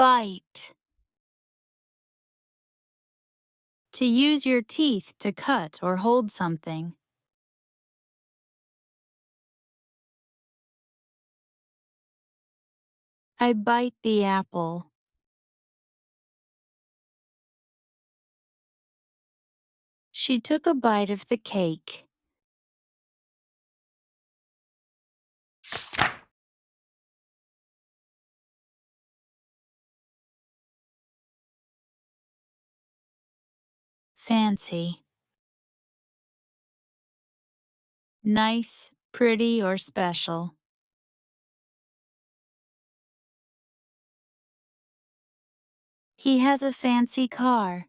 Bite. To use your teeth to cut or hold something. I bite the apple. She took a bite of the cake. Fancy. Nice, pretty, or special. He has a fancy car.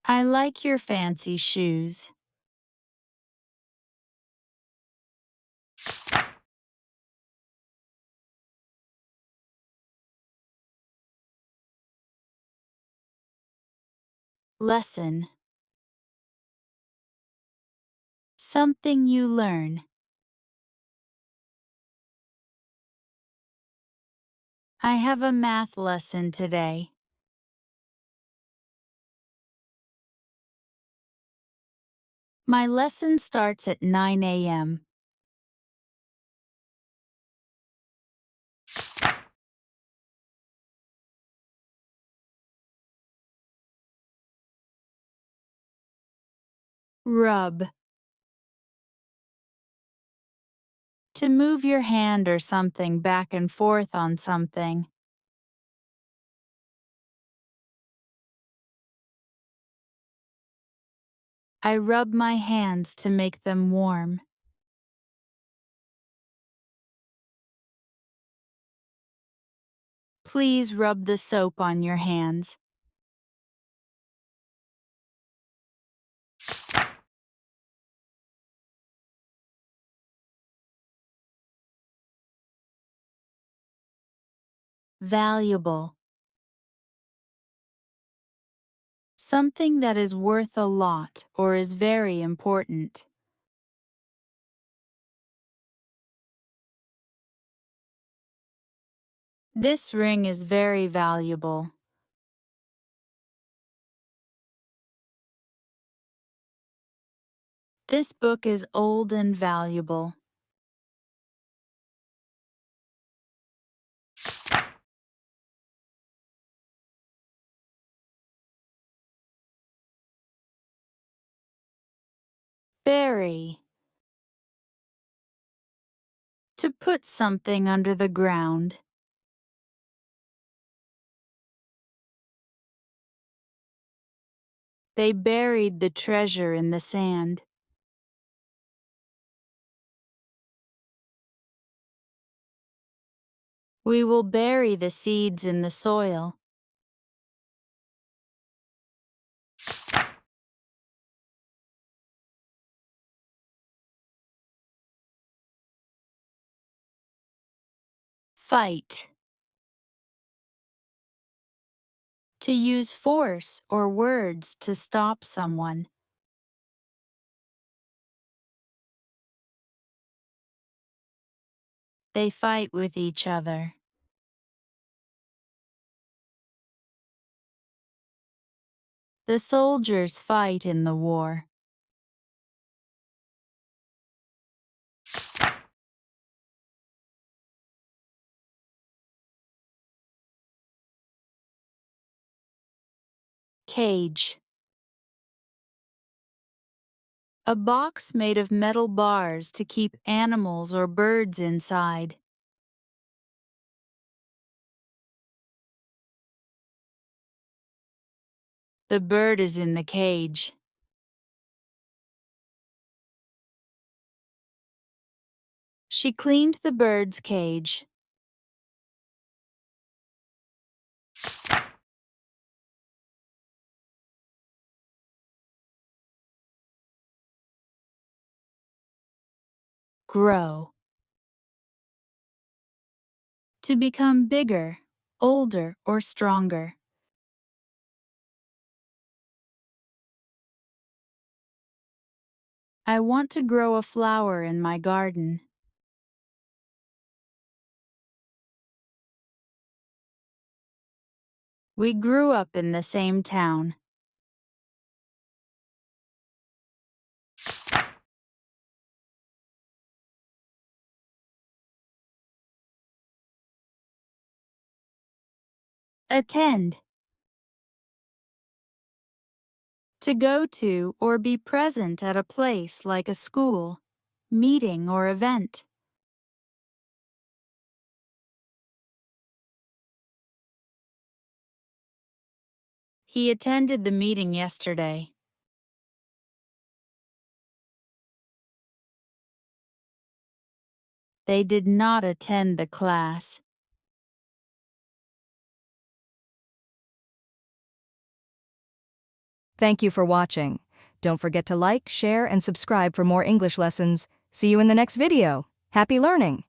I like your fancy shoes. Lesson. Something you learn. I have a math lesson today. My lesson starts at 9 a.m. Rub. To move your hand or something back and forth on something. I rub my hands to make them warm. Please rub the soap on your hands. Valuable. Something that is worth a lot or is very important. This ring is very valuable. This book is old and valuable. Bury. To put something under the ground. They buried the treasure in the sand. We will bury the seeds in the soil. Fight. To use force or words to stop someone. They fight with each other. The soldiers fight in the war. Cage. A box made of metal bars to keep animals or birds inside. The bird is in the cage. She cleaned the bird's cage. Grow. To become bigger, older, or stronger. I want to grow a flower in my garden. We grew up in the same town. Attend. To go to or be present at a place like a school, meeting, or event. He attended the meeting yesterday. They did not attend the class. Thank you for watching. Don't forget to like, share, and subscribe for more English lessons. See you in the next video. Happy learning!